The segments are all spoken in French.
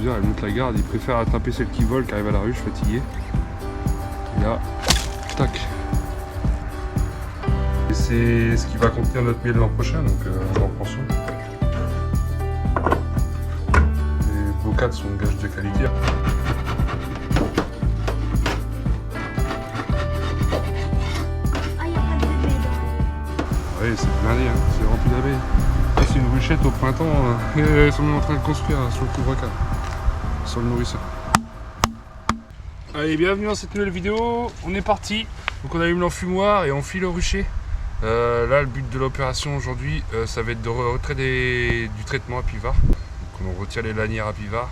plusieurs, elles montent la garde, ils préfèrent attraper celles qui volent, qui arrivent à la ruche fatiguées. Et là, tac. Et c'est ce qui va contenir notre miel l'an prochain, donc on en prend soin. Les bocades sont gage de qualité. Oui, c'est blindé, hein. C'est rempli d'abeilles. C'est une ruchette au printemps, ils sont en train de construire sur le couvre-cadre, sur le nourrisseur. Allez, bienvenue dans cette nouvelle vidéo, on est parti. Donc on allume l'enfumoir et on file au rucher. Là, le but de l'opération aujourd'hui, ça va être de retrait du traitement à Pivard. Donc on retire les lanières à Pivard,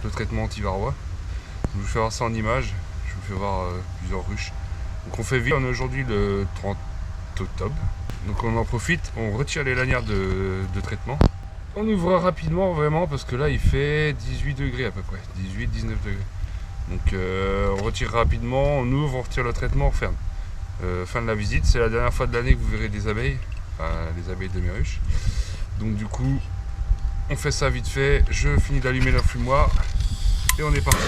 le traitement anti-varrois. Je vous fais voir ça en image, je vous fais voir plusieurs ruches. Donc on fait vite, on est aujourd'hui le 30 octobre. Donc on en profite, on retire les lanières de traitement. On ouvre rapidement vraiment parce que là il fait 18 degrés à peu près, 18-19 degrés. Donc on retire rapidement, on ouvre, on retire le traitement, on ferme. Fin de la visite, c'est la dernière fois de l'année que vous verrez des abeilles, enfin les abeilles de mes ruches. Donc du coup, on fait ça vite fait, je finis d'allumer l'enfumoir et on est parti.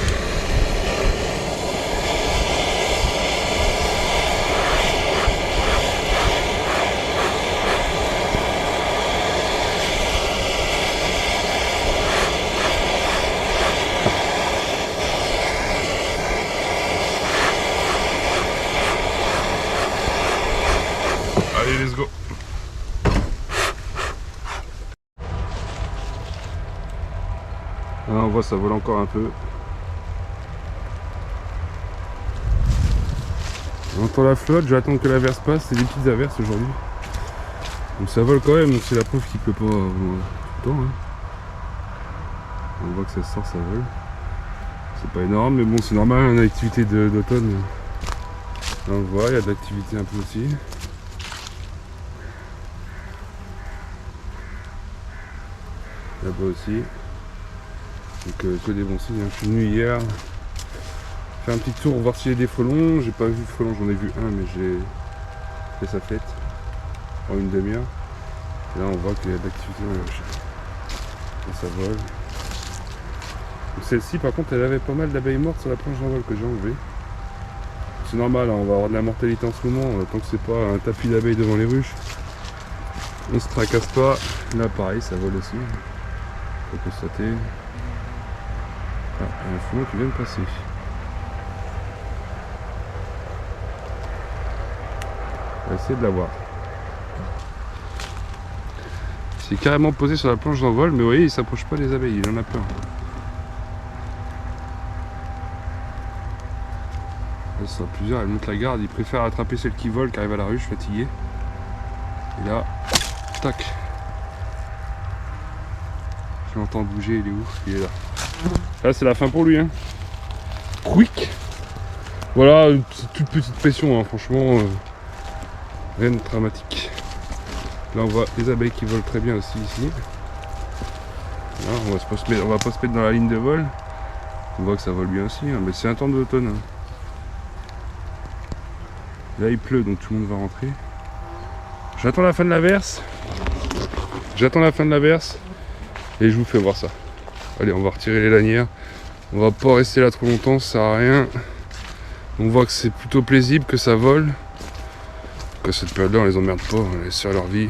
Allez, let's go. Là, on voit ça vole encore un peu. On entend la flotte, je vais attendre que l'averse passe, c'est des petites averses aujourd'hui. Donc ça vole quand même, donc c'est la preuve qu'il pleut pas tout le temps. Hein. On voit que ça sort, ça vole. C'est pas énorme, mais bon c'est normal, une activité d'automne. Là on voit, il y a de l'activité un peu aussi. Là-bas aussi. Donc que des bons signes. Je suis venu hier faire un petit tour voir s'il y a des frelons. J'ai pas vu de frelons, j'en ai vu un, mais j'ai fait sa fête en une demi-heure. Et là on voit qu'il y a de l'activité dans les ruches. Et ça vole. Donc celle-ci par contre elle avait pas mal d'abeilles mortes sur la planche d'envol que j'ai enlevée. C'est normal, hein, on va avoir de la mortalité en ce moment, tant que c'est pas un tapis d'abeilles devant les ruches. On se tracasse pas. Là pareil, ça vole aussi. On peut constater. Ah, il y a un frelon qui vient de passer. On va essayer de l'avoir. Il s'est carrément posé sur la planche d'envol, mais vous voyez, il s'approche pas des abeilles, il en a peur. Là, ce sont plusieurs, elles montent la garde, ils préfèrent attraper celles qui volent, qui arrivent à la ruche fatiguées. Et là, tac. Je l'entends bouger, il est où? Il est là. Là c'est la fin pour lui, hein. Quick. Voilà, une toute petite pression, hein. Franchement, rien de dramatique. Là on voit les abeilles qui volent très bien aussi ici. Là, on va pas se mettre dans la ligne de vol. On voit que ça vole bien aussi, hein. Mais c'est un temps d'automne. Hein. Là il pleut, donc tout le monde va rentrer. J'attends la fin de l'averse. Et je vous fais voir ça. Allez, on va retirer les lanières. On va pas rester là trop longtemps, ça sert à rien. On voit que c'est plutôt paisible, que ça vole. Que cette période-là, on les emmerde pas, on les laisse faire leur vie.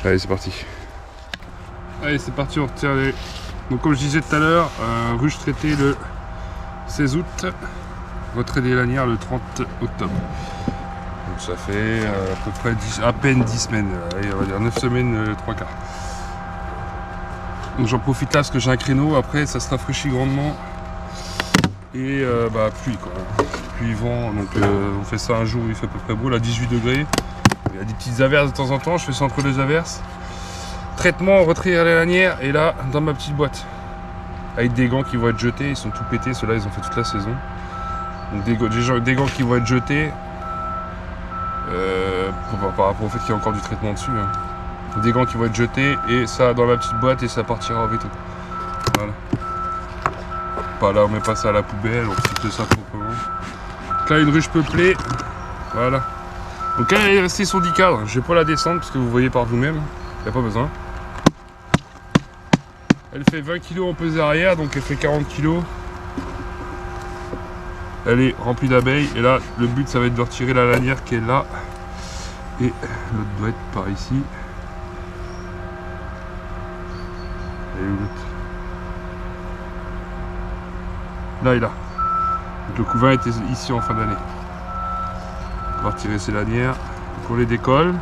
Allez, c'est parti. Allez, c'est parti, on retire les... Donc comme je disais tout à l'heure, ruche traitée le 16 août. Retrait des lanières le 30 octobre. Donc ça fait à peu près à peine 10 semaines. Allez, on va dire 9 semaines, 3 quarts. Donc j'en profite là parce que j'ai un créneau, après ça se rafraîchit grandement. Et pluie quoi. Pluie, vent, donc on fait ça un jour où il fait à peu près beau, là 18 degrés. Il y a des petites averses de temps en temps, je fais ça entre les averses. Traitement, retrait les lanières, et là dans ma petite boîte. Avec des gants qui vont être jetés, ils sont tout pétés, ceux-là ils ont fait toute la saison. Donc des gants qui vont être jetés par rapport au fait qu'il y a encore du traitement dessus. Hein. Des gants qui vont être jetés et ça dans la petite boîte et ça partira avec tout. Voilà. Pas là, on met pas ça à la poubelle, on recycle ça proprement. Donc là une ruche peuplée. Voilà. Donc elle est restée sur 10 cadres. Je vais pas la descendre parce que vous voyez par vous-même. Il n'y a pas besoin. Elle fait 20 kg en pesée arrière, donc elle fait 40 kg. Elle est remplie d'abeilles et là le but ça va être de retirer la lanière qui est là. Et l'autre doit être par ici. Et l'autre. Là et là. Donc le couvain était ici en fin d'année. On va retirer ces lanières. Pour les décolles.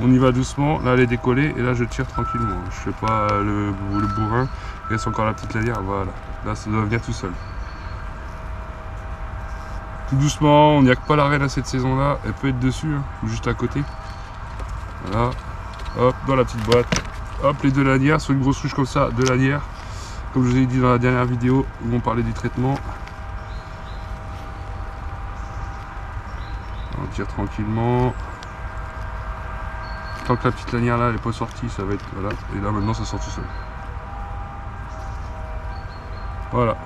On y va doucement. Là elle est décollée et là je tire tranquillement. Je fais pas le bourrin. Il reste encore la petite lanière. Voilà. Là ça doit venir tout seul. Tout doucement, on n'y a que pas la reine à cette saison là. Elle peut être dessus, hein, ou juste à côté. Voilà. Hop, dans la petite boîte. Hop, les deux lanières. Sur une grosse ruche comme ça, deux lanières. Comme je vous ai dit dans la dernière vidéo où on parlait du traitement. On tire tranquillement. Tant que la petite lanière là elle n'est pas sortie, ça va être voilà. Et là maintenant ça sort tout seul. Voilà.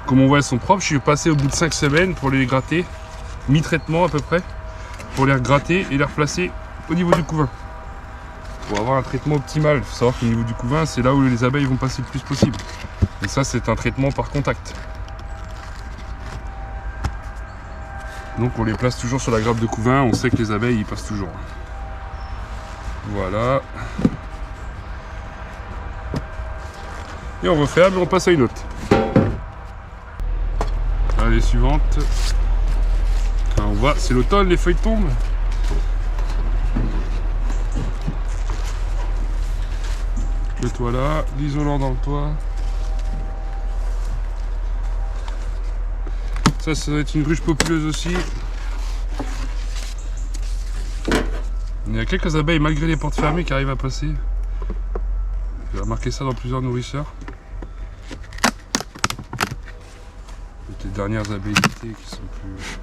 Comme on voit elles sont propres, je suis passé au bout de 5 semaines pour les gratter. Mi-traitement à peu près. Pour les regratter et les replacer au niveau du couvain. Pour avoir un traitement optimal. Il faut savoir qu'au niveau du couvain, c'est là où les abeilles vont passer le plus possible. Et ça c'est un traitement par contact. Donc on les place toujours sur la grappe de couvain, on sait que les abeilles y passent toujours. Voilà. Et on referme et on passe à une autre. Allez, suivante. Enfin, on voit, c'est l'automne, les feuilles tombent. Le toit là, l'isolant dans le toit. Ça doit être une ruche populeuse aussi. Il y a quelques abeilles malgré les portes fermées qui arrivent à passer. J'ai remarqué ça dans plusieurs nourrisseurs. Les dernières abeilles d'été qui sont plus...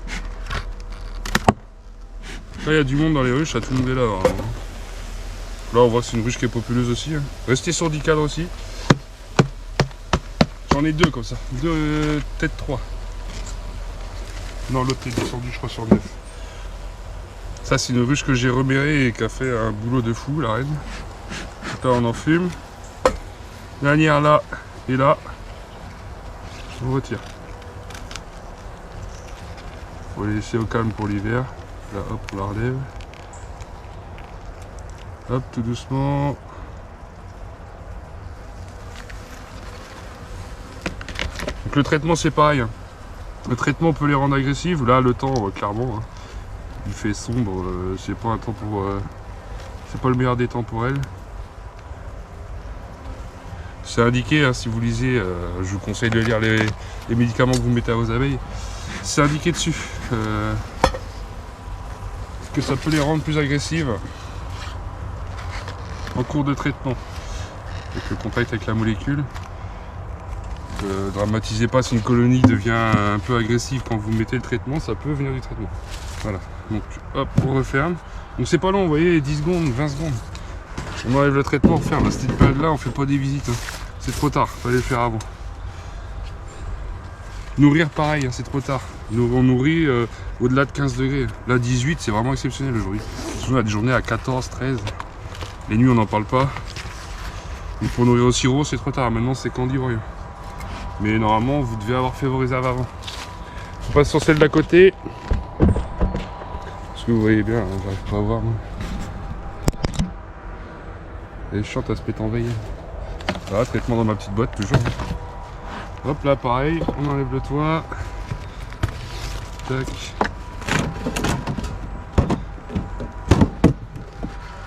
Là il y a du monde dans les ruches, tout le monde est là. Vraiment. Là on voit que c'est une ruche qui est populeuse aussi. Hein. Restez sur 10 cadres aussi. J'en ai deux comme ça. Deux, peut-être 3. Non, l'autre est descendu je crois sur 9. Ça c'est une ruche que j'ai remérée et qui a fait un boulot de fou, la reine. Là on en fume. Lanière là et là. On retire. On va les laisser au calme pour l'hiver. Là hop on la relève. Hop tout doucement. Donc le traitement c'est pareil. Hein. Le traitement peut les rendre agressives. Là le temps clairement. Hein. Il fait sombre, c'est pas un temps pour. C'est pas le meilleur des temps pour elle. C'est indiqué, hein, si vous lisez, je vous conseille de lire les médicaments que vous mettez à vos abeilles. C'est indiqué dessus que ça peut les rendre plus agressives en cours de traitement. Avec le contact avec la molécule. Dramatisez pas si une colonie devient un peu agressive quand vous mettez le traitement, ça peut venir du traitement. Voilà, donc hop, on referme. Donc c'est pas long, vous voyez, 10 secondes, 20 secondes. On enlève le traitement, on referme. À cette période-là, on fait pas des visites. Hein. C'est trop tard, fallait le faire avant. Nourrir pareil, hein, c'est trop tard. On nourrit au-delà de 15 degrés. Là 18, c'est vraiment exceptionnel aujourd'hui. On a des journées à 14, 13. Les nuits on n'en parle pas. Et pour nourrir au sirop, c'est trop tard. Maintenant c'est candi ou rien. Mais normalement vous devez avoir fait vos réserves avant. On passe sur celle d'à côté. Parce que vous voyez bien, hein, j'arrive pas à voir. Moi. Elle chante à se péter en veille. Voilà, traitement dans ma petite boîte toujours. Hop là pareil, on enlève le toit. Tac.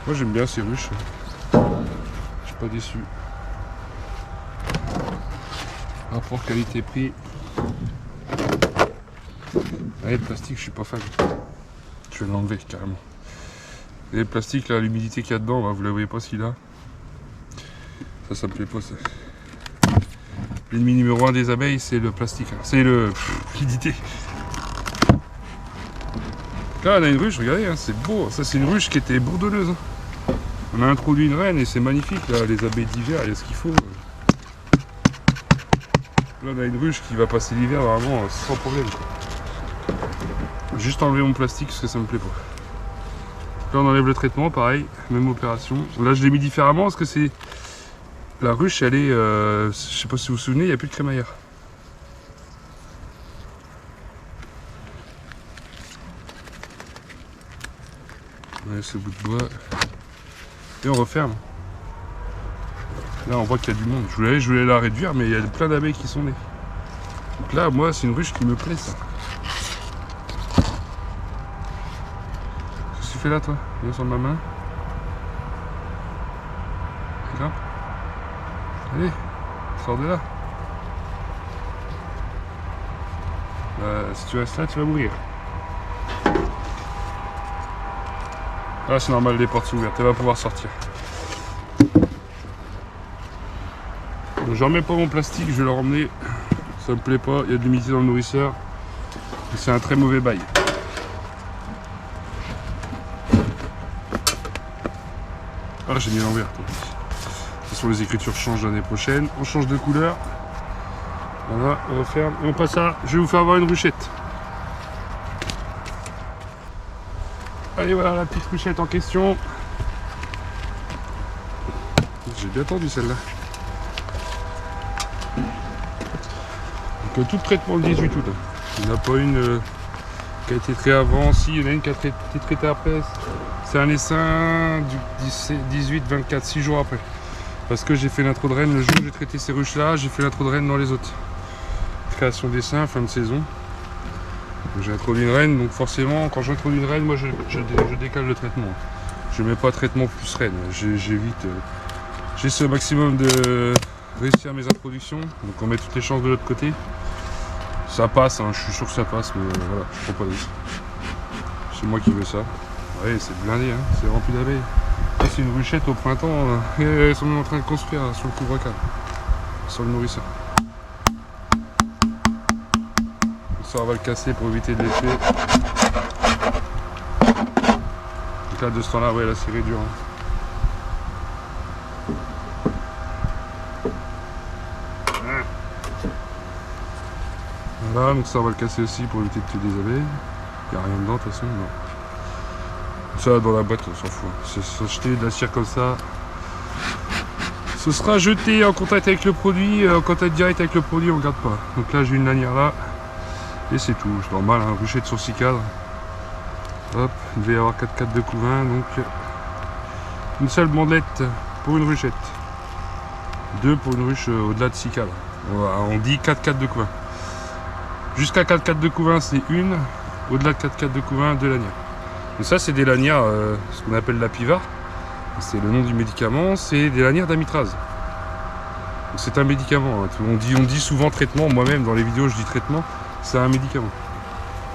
Moi j'aime bien ces ruches. Je suis pas déçu. Rapport qualité-prix. Allez, le plastique, je suis pas fan. Je vais l'enlever carrément. Et le plastique, là, l'humidité qu'il y a dedans, bah, vous la voyez pas celui-là. Ça me plaît pas ça. L'ennemi numéro 1 des abeilles, c'est le plastique. Hein. C'est l'humidité. Là, on a une ruche, regardez, hein, c'est beau. Ça, c'est une ruche qui était bourdonneuse. Hein. On a introduit une reine et c'est magnifique. Là, les abeilles d'hiver, il y a ce qu'il faut. Là, on a une ruche qui va passer l'hiver vraiment sans problème. Quoi. Juste enlever mon plastique parce que ça me plaît pas. Là on enlève le traitement, pareil, même opération. Là je l'ai mis différemment parce que c'est... La ruche elle est... je sais pas si vous vous souvenez, il n'y a plus de crémaillère. On laisse ce bout de bois. Et on referme. Là on voit qu'il y a du monde. Je voulais la réduire mais il y a plein d'abeilles qui sont nées. Donc là moi c'est une ruche qui me plaît ça. Qu'est-ce que tu fais là toi? Viens sur ma main. Grimpe. Allez, sors de là. Si tu restes là tu vas mourir. Là c'est normal, les portes sont ouvertes, elle va pouvoir sortir. Donc, je remets pas mon plastique, je vais le ramener. Ça me plaît pas, il y a de l'humidité dans le nourrisseur. C'est un très mauvais bail. Ah j'ai mis l'envers. De toute façon les écritures changent l'année prochaine. On change de couleur. Voilà, on referme et on passe à... Je vais vous faire voir une ruchette. Allez voilà la petite ruchette en question. J'ai bien tendu celle-là. Donc tout le traitement le 18 août. Il n'y en a pas une qui a été traitée avant. Si, il y en a une qui a été traitée après. C'est un essaim du 18-24, 6 jours après. Parce que j'ai fait l'intro de reine le jour où j'ai traité ces ruches là, j'ai fait l'intro de reine dans les autres. Création d'essaim, fin de saison. J'ai introduit une reine, donc forcément quand j'introduis une reine, moi je décale le traitement. Je ne mets pas traitement plus reine, j'évite. J'ai ce maximum de réussir mes introductions, donc on met toutes les chances de l'autre côté. Ça passe, hein, je suis sûr que ça passe, mais voilà, je prends pas de risque. C'est moi qui veux ça. Ouais, c'est blindé, hein, c'est rempli d'abeilles. C'est une ruchette au printemps, elles sont même en train de construire sur le couvre-cale, sur le nourrisseur. Ça on va le casser pour éviter de l'effet. Donc là de ce temps là, ouais, la série est dure. Hein. Voilà, donc ça on va le casser aussi pour éviter de tuer des abeilles. Il n'y a rien dedans de toute façon, non. Ça dans la boîte on s'en fout. C'est acheter de la cire comme ça. Ce sera jeté en contact avec le produit, en contact direct avec le produit on ne garde pas. Donc là j'ai une lanière là. Et c'est tout, c'est normal, hein, ruchette sur 6 cadres. Hop, il devait y avoir 4 cadres de couvain, donc une seule bandelette pour une ruchette. 2 pour une ruche au-delà de 6 cadres. On dit 4 cadres de couvain. Jusqu'à 4 cadres de couvain, c'est une. Au-delà de 4 cadres de couvain, 2 lanières. Donc ça, c'est des lanières, ce qu'on appelle la Pivart. C'est le nom du médicament, c'est des lanières d'amitrase. C'est un médicament. Hein. On dit souvent traitement, moi-même dans les vidéos je dis traitement. C'est un médicament.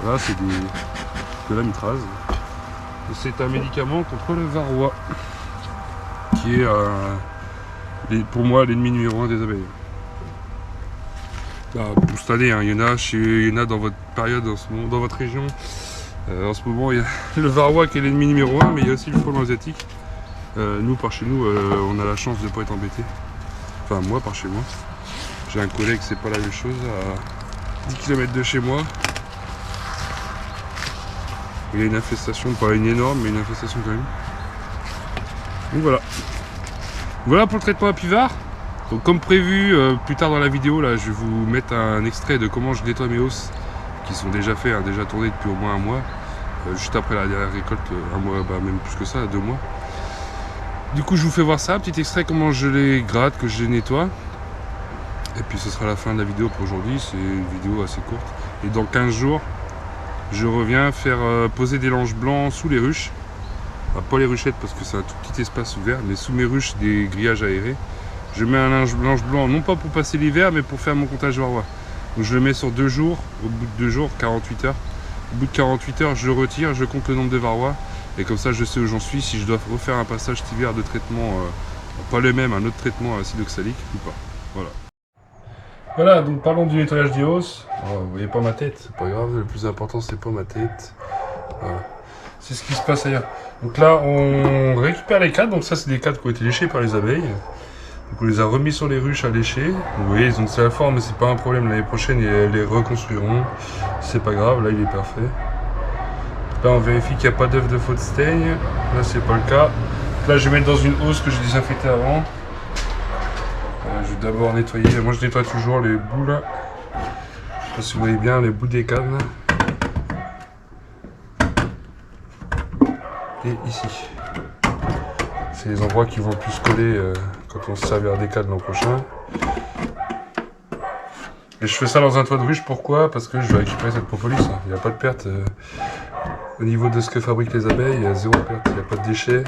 Là, c'est de l'amitrase. C'est un médicament contre le varroa, qui est pour moi l'ennemi numéro 1 des abeilles. Là, pour cette année, hein, il y en a dans votre période, en ce moment, dans votre région. En ce moment, il y a le varroa qui est l'ennemi numéro 1, mais il y a aussi le frelon asiatique. Nous, par chez nous, on a la chance de ne pas être embêtés. Enfin, moi, par chez moi. J'ai un collègue, c'est pas la même chose. 10 km de chez moi. Il y a une infestation, pas une énorme, mais une infestation quand même. Donc voilà. Voilà pour le traitement à Pivart. Donc comme prévu, plus tard dans la vidéo, là, je vais vous mettre un extrait de comment je nettoie mes hausses, qui sont déjà faits, hein, déjà tournés depuis au moins un mois. Juste après la dernière récolte, un mois, bah, même plus que ça, 2 mois. Du coup, je vous fais voir ça, un petit extrait comment je les gratte, que je les nettoie. Et puis ce sera la fin de la vidéo pour aujourd'hui, c'est une vidéo assez courte. Et dans 15 jours, je reviens faire poser des langes blancs sous les ruches. Enfin, pas les ruchettes parce que c'est un tout petit espace ouvert, mais sous mes ruches, des grillages aérés. Je mets un linge blanc, non pas pour passer l'hiver, mais pour faire mon comptage varroa. Donc je le mets sur 2 jours, au bout de 2 jours, 48 heures. Au bout de 48 heures, je retire, je compte le nombre de varroa. Et comme ça, je sais où j'en suis, si je dois refaire un passage cet hiver de traitement, pas le même, un autre traitement à acide oxalique ou pas. Voilà. Voilà, donc parlons du nettoyage des hausses. Oh, vous voyez pas ma tête, c'est pas grave, le plus important c'est pas ma tête. Voilà. C'est ce qui se passe ailleurs. Donc là, on récupère les cadres, donc ça c'est des cadres qui ont été léchés par les abeilles. Donc on les a remis sur les ruches à lécher. Vous voyez, ils ont c'est la forme, mais c'est pas un problème. L'année prochaine, ils les reconstruiront. C'est pas grave, là il est parfait. Là on vérifie qu'il n'y a pas d'œuf de faute stain. Là c'est pas le cas. Là je vais mettre dans une housse que j'ai désinfectée avant. Je vais d'abord nettoyer. Moi je nettoie toujours les bouts là. Je sais pas si vous voyez bien les bouts des cannes. Et ici. C'est les endroits qui vont le plus coller quand on se servira des cannes l'an prochain. Et je fais ça dans un toit de ruche, pourquoi? Parce que je vais récupérer cette propolis. Il n'y a pas de perte. Au niveau de ce que fabriquent les abeilles, il y a zéro perte. Il n'y a pas de déchets.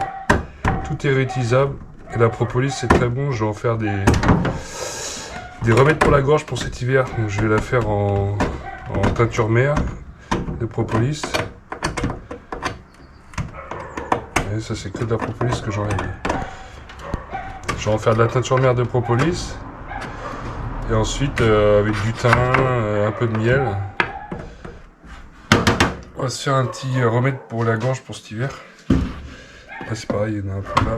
Tout est réutilisable. Et la propolis, c'est très bon. Je vais en faire des remèdes pour la gorge pour cet hiver. Donc, je vais la faire en teinture mère de propolis. Et ça, c'est que de la propolis que j'enlève. Je vais en faire de la teinture mère de propolis. Et ensuite, avec du thym, un peu de miel. On va se faire un petit remède pour la gorge pour cet hiver. Là, c'est pareil, il y en a un peu là.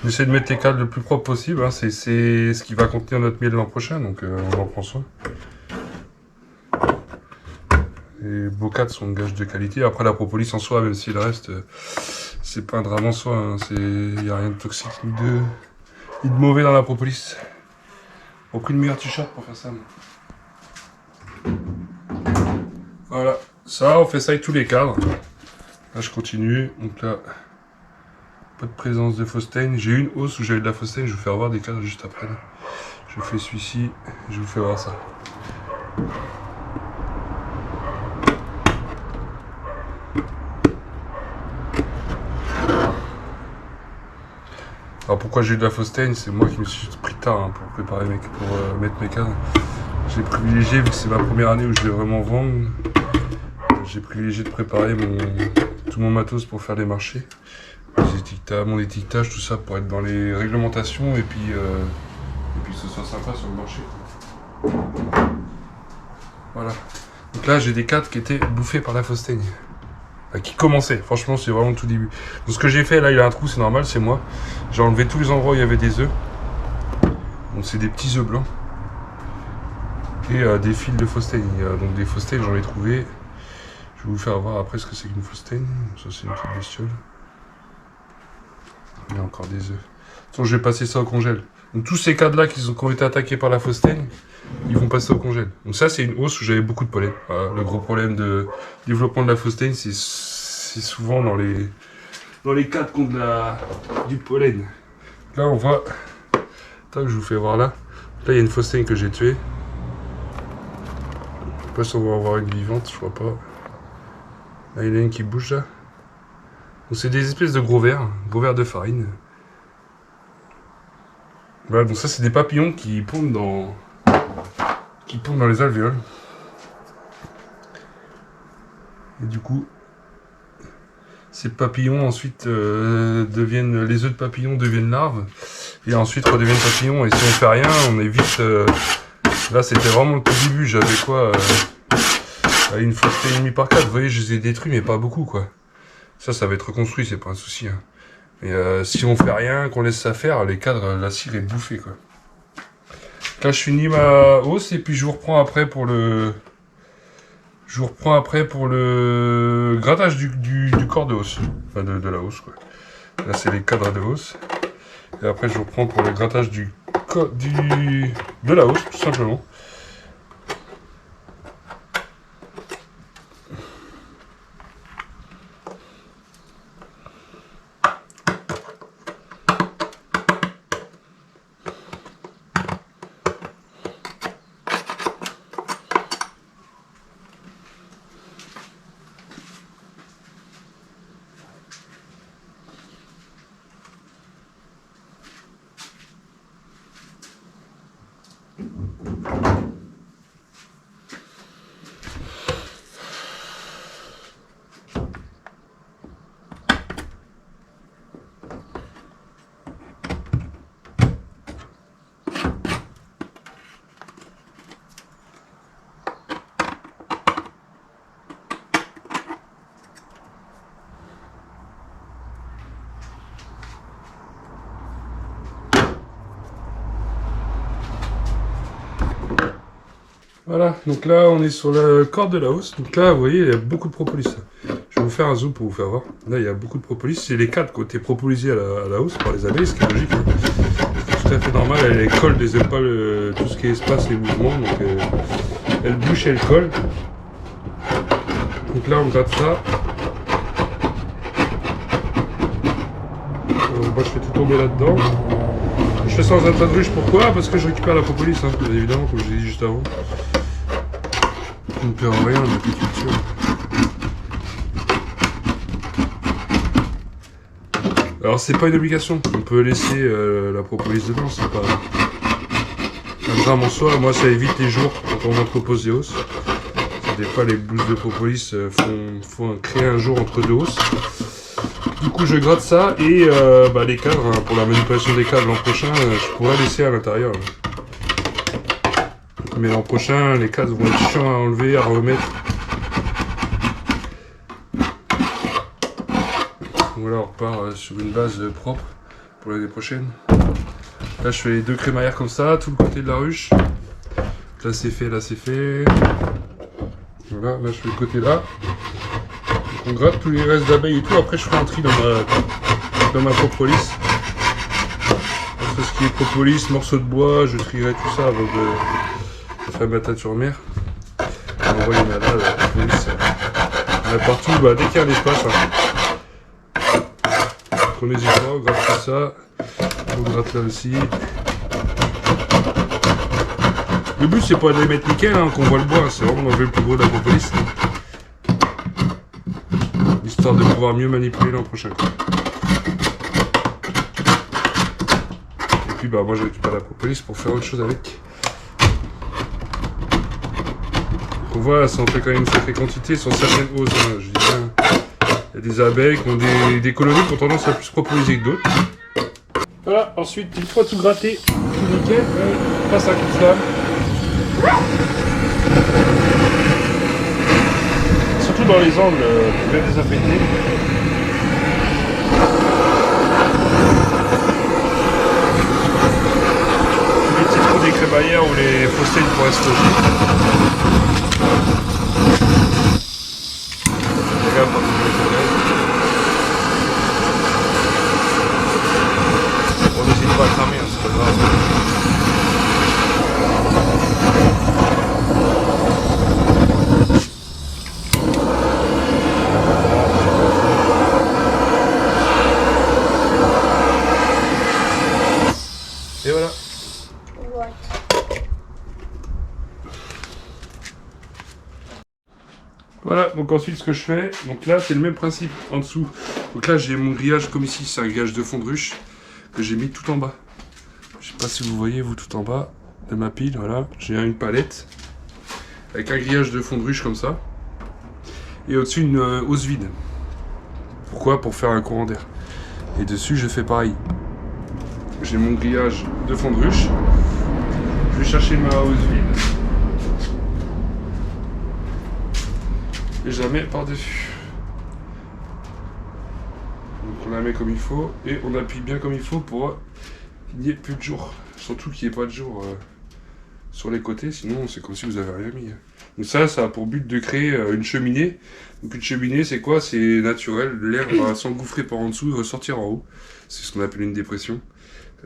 On essaie de mettre les cadres le plus propre possible. Hein. C'est ce qui va contenir notre miel l'an prochain, donc on en prend soin. Les beaux cadres sont un gage de qualité. Après, la propolis en soi, même s'il reste, c'est pas un drame en soi. Hein. Il n'y a rien de toxique ni de mauvais dans la propolis. On a pris le meilleur t-shirt pour faire ça. Voilà, ça, on fait ça avec tous les cadres. Là, je continue. Donc là, pas de présence de faux stain. J'ai une hausse où j'avais de la faux stain. Je vais vous faire voir des cadres juste après. Là. Je fais celui-ci. Je vous fais voir ça. Alors pourquoi j'ai eu de la faux stain? C'est moi qui me suis pris tard hein, pour préparer pour mettre mes cadres. J'ai privilégié, vu que c'est ma première année où je vais vraiment vendre, j'ai privilégié de préparer tout mon matos pour faire les marchés. Mon étiquetage, tout ça pour être dans les réglementations et puis que ce soit sympa sur le marché. Voilà. Donc là j'ai des cadres qui étaient bouffés par la fausse teigne. Qui commençaient, franchement c'est vraiment le tout début. Donc ce que j'ai fait là, il y a un trou, c'est normal, c'est moi. J'ai enlevé tous les endroits où il y avait des œufs. Donc c'est des petits œufs blancs. Et des fils de fausse teigne. Donc des fausses teignes, j'en ai trouvé. Je vais vous faire voir après ce que c'est qu'une fausse teigne. Ça c'est une petite bestiole. Il y a encore des œufs. Donc je vais passer ça au congèle. Donc tous ces cadres là qui ont été attaqués par la fausse teigne, ils vont passer au congèle. Donc ça c'est une hausse où j'avais beaucoup de pollen. Voilà, le gros problème de développement de la fausse teigne, c'est souvent dans les cadres qui ont du pollen. Là on voit, tac, je vous fais voir là. Là il y a une fausse teigne que j'ai tuée. Je sais pas si on va avoir une vivante, je vois pas. Là il y en a une qui bouge là. Donc c'est des espèces de gros vers de farine. Voilà, donc ça c'est des papillons qui pondent dans les alvéoles. Et du coup, ces papillons ensuite les œufs de papillons deviennent larves et ensuite redeviennent papillons. Et si on fait rien, on évite. Là c'était vraiment le tout début. J'avais quoi une fausse teigne et demie par 4. Vous voyez, je les ai détruits, mais pas beaucoup quoi. Ça va être reconstruit, c'est pas un souci. Hein. Mais si on fait rien, qu'on laisse ça faire, les cadres, la cire est bouffée quoi. Là je finis ma hausse et puis je vous reprends après pour le grattage du corps de hausse. Enfin de la hausse quoi. Là c'est les cadres de hausse. Et après je vous reprends pour le grattage de la hausse tout simplement. Voilà, donc là on est sur le corps de la hausse. Donc là vous voyez il y a beaucoup de propolis. vous faire un zoom pour vous faire voir. Là, il y a beaucoup de propolis. C'est les cadres qui ont été propolisés à la hausse par les abeilles, ce qui est logique. Hein. C'est tout à fait normal. Elles collent, elles n'aiment pas tout ce qui est espace, les mouvements. Donc, elles bouchent et elles collent. Donc là, on gratte ça. Moi, je fais tout tomber là-dedans. Je fais ça dans un tas de ruche. Pourquoi? Parce que je récupère la propolis, hein, bien évidemment, comme je l'ai dit juste avant. On ne perd rien en apiculture. Alors c'est pas une obligation, on peut laisser la propolis dedans, c'est pas un drame en soi. Moi ça évite les jours quand on entrepose des hausses. Des fois les blouses de propolis font créer un jour entre deux hausses. Du coup je gratte ça et les cadres, hein, pour la manipulation des cadres l'an prochain, je pourrais laisser à l'intérieur. Mais l'an prochain les cadres vont être chiants à enlever, à remettre. Voilà, on repart sur une base propre pour l'année prochaine. Là, je fais les deux crémaillères comme ça, tout le côté de la ruche. Là, c'est fait, là, c'est fait. Voilà, là, je fais le côté là. Donc, on gratte tous les restes d'abeilles et tout. Après, je ferai un tri dans ma propolis. Entre ce qui est propolis, morceaux de bois, je trierai tout ça avant de faire ma teinture-mère. On voit, il y en a là, la propolis. Il y en a partout, dès qu'il y a un espace. Hein. On n'hésite pas, on gratte tout ça, on gratte là aussi. Le but c'est pas de les mettre nickel, hein, qu'on voit le bois, c'est vraiment d'enlever le plus gros de la propolis. Histoire de pouvoir mieux manipuler l'an prochain. Et puis moi je récupère la propolis pour faire autre chose avec. Donc on voit, ça en fait quand même une sacrée quantité sur certaines hausses, hein, je dis bien. Il y a des abeilles qui ont des colonies qui ont tendance à plus propoliser que d'autres. Voilà, ensuite, une fois tout gratté, tout nickel, on passe à un coup de flamme. Surtout dans les angles bien désaffectés. Les petits trous des crémaillères où les phostéines pourraient se loger. On n'hésite pas à cramer, hein, c'est pas grave. Et voilà. Voilà, donc ensuite ce que je fais, donc là c'est le même principe en dessous. Donc là j'ai mon grillage comme ici, c'est un grillage de fond de ruche que j'ai mis tout en bas. Je sais pas si vous voyez vous tout en bas de ma pile, voilà. J'ai une palette avec un grillage de fond de ruche comme ça. Et au-dessus une hausse vide. Pourquoi? Pour faire un courant d'air. Et dessus je fais pareil. J'ai mon grillage de fond de ruche. Je vais chercher ma hausse vide. Et je la mets par-dessus. Donc on la met comme il faut et on appuie bien comme il faut pour qu'il n'y ait plus de jour. Surtout qu'il n'y ait pas de jour sur les côtés, sinon c'est comme si vous avez rien mis. Donc ça a pour but de créer une cheminée. Donc une cheminée c'est quoi? C'est naturel, l'air va s'engouffrer par en dessous et ressortir en haut. C'est ce qu'on appelle une dépression.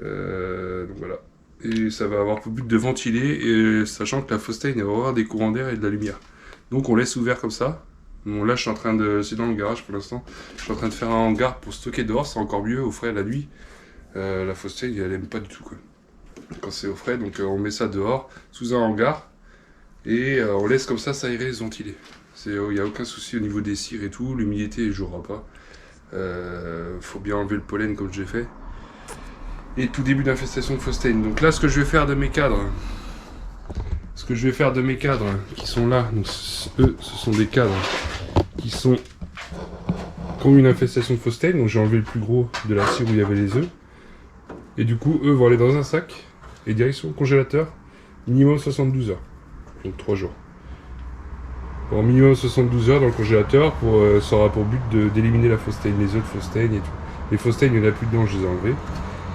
Donc voilà. Et ça va avoir pour but de ventiler, et sachant que la phostéine va avoir des courants d'air et de la lumière. Donc on laisse ouvert comme ça. Bon là je suis en train de... c'est dans le garage pour l'instant. Je suis en train de faire un hangar pour stocker dehors, c'est encore mieux au frais la nuit. La phostéine elle aime pas du tout quoi. Quand c'est au frais, donc on met ça dehors, sous un hangar. Et on laisse comme ça s'aérer et se ventiler. Il n'y a aucun souci au niveau des cires et tout, l'humidité ne jouera pas. Faut bien enlever le pollen comme j'ai fait. Et tout début d'infestation de phostéine. Donc là ce que je vais faire de mes cadres... qui sont là, donc eux ce sont des cadres qui ont une infestation de phostéine, donc j'ai enlevé le plus gros de la cire où il y avait les œufs. Et du coup eux vont aller dans un sac et direction congélateur, minimum 72 heures, donc 3 jours. Bon, minimum 72 heures dans le congélateur, ça aura pour but d'éliminer la phostéine, les œufs de phostéine et tout. Les phostéines il n'y en a plus dedans, je les ai enlevés.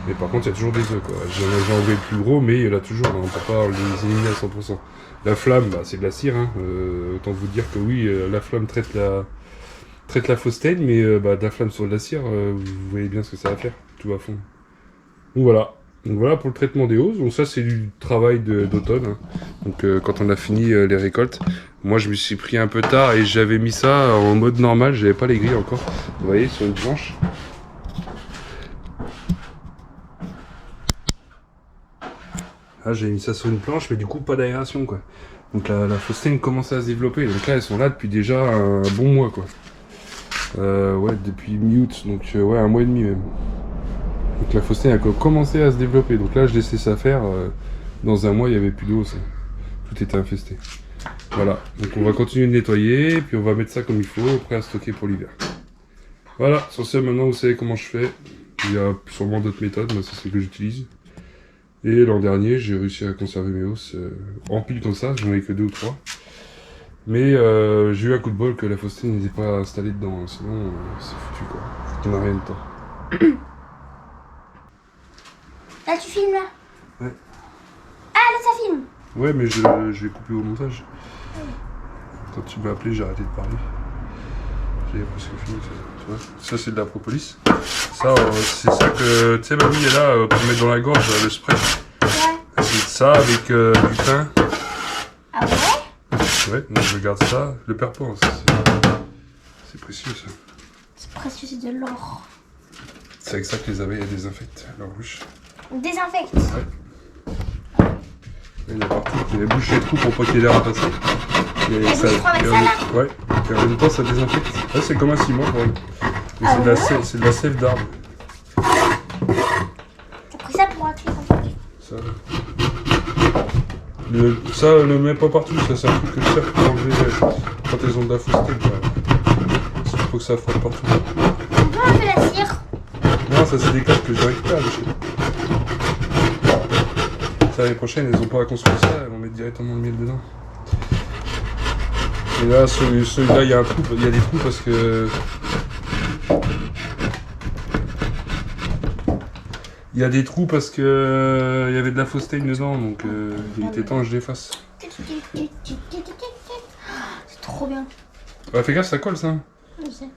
Mais par contre, il y a toujours des œufs, quoi. J'ai enlevé le plus gros, mais il y en a toujours, hein. On ne peut pas les éliminer à 100%. La flamme, c'est de la cire, hein. Autant vous dire que oui, la flamme traite traite la fausse teigne, mais de la flamme sur de la cire, vous voyez bien ce que ça va faire, tout à fond. Donc voilà pour le traitement des hausses. Donc ça c'est du travail d'automne. Hein. Donc quand on a fini les récoltes, moi je me suis pris un peu tard et j'avais mis ça en mode normal, j'avais pas les grilles encore. Vous voyez sur une planche. Là j'ai mis ça sur une planche mais du coup pas d'aération quoi. Donc la fausse teigne commençait à se développer. Donc là elles sont là depuis déjà un bon mois quoi. Ouais depuis mi-août, donc ouais un mois et demi même. Donc la fausse teigne a commencé à se développer. Donc là je laissais ça faire. Dans un mois il n'y avait plus d'eau. Tout était infesté. Voilà. Donc on va continuer de nettoyer. Puis on va mettre ça comme il faut. Prêt à stocker pour l'hiver. Voilà. Sur ce maintenant vous savez comment je fais. Il y a sûrement d'autres méthodes. Moi c'est ce que j'utilise. Et l'an dernier j'ai réussi à conserver mes hausses en pile comme ça. J'en avais que 2 ou 3. Mais j'ai eu un coup de bol que la fausse teigne n'était pas installée dedans. Sinon c'est foutu quoi. On n'a rien de temps. Là tu filmes là? Ouais. Ah là ça filme. Ouais mais je vais couper au montage. Quand tu m'as appelé j'ai arrêté de parler. J'ai presque fini ça. Tu vois, ça c'est de la propolis. Ça c'est ça que tu sais mamie est là pour mettre dans la gorge le spray. Ouais. C'est ça avec du thym. Ah ouais? Ouais, donc je garde ça. Le perds pas, c'est précieux ça. C'est précieux, c'est de l'or. C'est avec ça que les abeilles elles désinfectent leur bouche. On désinfecte. Ouais. Il y en a partout. Il y a la bouche et trous pour pas qu'il y ait l'air à passer. Et bouche froid avec ça là? Ouais. Et en même temps ça désinfecte. Ouais, c'est comme un ciment pour eux. Mais Ah c'est de la sève d'arbre. T'as pris ça pour un truc en fait? Ça, ne le mets pas partout, ça c'est un truc que je sers pour enlever quand elles ont de la fausse teigne. Il faut que ça frotte partout. On peut enlever la cire? Non, ça c'est des cartes que je récupère de chez nous. Ça l'année prochaine, elles ont pas à construire ça, elles vont mettre directement le miel dedans. Et là, celui-là, il y a un trou, il y a des trous parce que... Il y a des trous parce que il y avait de la fausse teigne dedans, donc il était temps que je l'efface. C'est trop bien. Ouais, fais gaffe, ça colle ça. Je sais.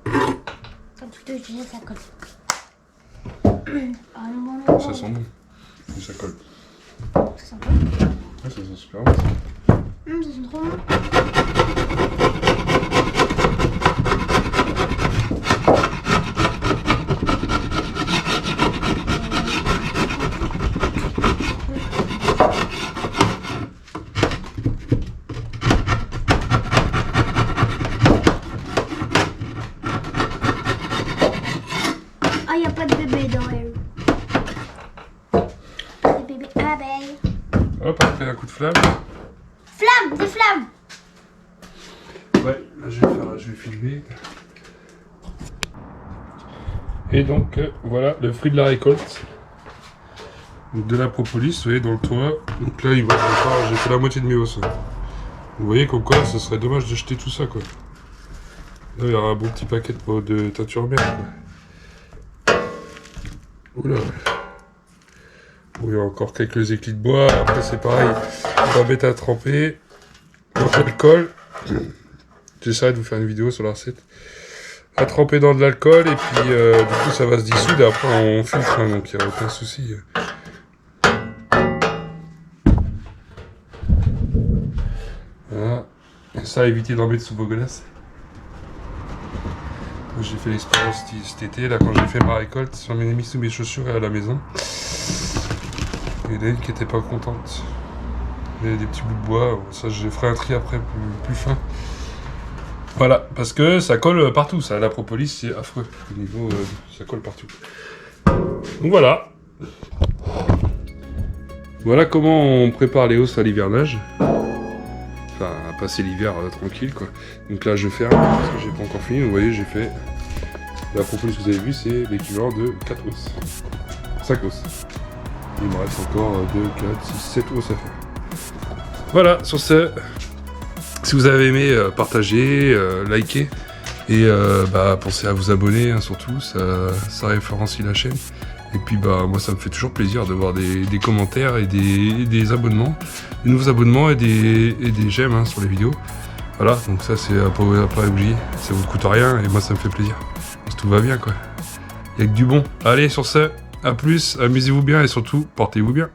Quand tu touches déjà ça colle. Ah non, non. Ça sent bon. Mais ça colle. Ça sent bon. Ouais, ça sent super bon. Ça sent trop bon. Ah, y a pas de bébé dans elle. Pas de bébé abeille. Hop, on fait un coup de flamme. Flamme, des flammes. Ouais, là je vais filmer. Et donc voilà le fruit de la récolte. Donc, de la propolis, vous voyez, dans le toit. Donc là, j'ai fait la moitié de mes hausses. Vous voyez qu'au cas, ce serait dommage de jeter tout ça quoi. Là, il y aura un bon petit paquet de teinture merde quoi. Oula. Bon, il y a encore quelques éclats de bois. Après, c'est pareil. On va mettre à tremper dans de l'alcool. J'essaierai de vous faire une vidéo sur la recette. À tremper dans de l'alcool et puis du coup, ça va se dissoudre. Et après, on filtre, hein, donc il n'y a aucun souci. Voilà. Et ça, évitez d'en mettre sous vos godasses. J'ai fait l'expérience cet été, là, quand j'ai fait ma récolte, j'en ai mis sous mes chaussures et à la maison. Et il y en a une qui n'était pas contente. Il y avait des petits bouts de bois, ça je ferai un tri après plus fin. Voilà, parce que ça colle partout, ça, la propolis c'est affreux. Au niveau, ça colle partout. Donc voilà. Voilà comment on prépare les hausses à l'hivernage. Enfin, à passer l'hiver tranquille quoi. Donc là je ferme parce que j'ai pas encore fini. Vous voyez, j'ai fait la propolis que vous avez vu, c'est l'équivalent de 4 hausses. 5 hausses. Il me reste encore 2, 4, 6, 7 hausses à faire. Voilà, sur ce, si vous avez aimé, partagez, likez et pensez à vous abonner hein, surtout, ça référencie la chaîne. Et puis moi ça me fait toujours plaisir de voir des commentaires et des abonnements, des nouveaux abonnements et des j'aime hein, sur les vidéos. Voilà, donc ça c'est à pas oublier, ça vous coûte rien et moi ça me fait plaisir. Tout va bien quoi. Il y a que du bon. Allez sur ce, à plus, amusez-vous bien et surtout portez-vous bien.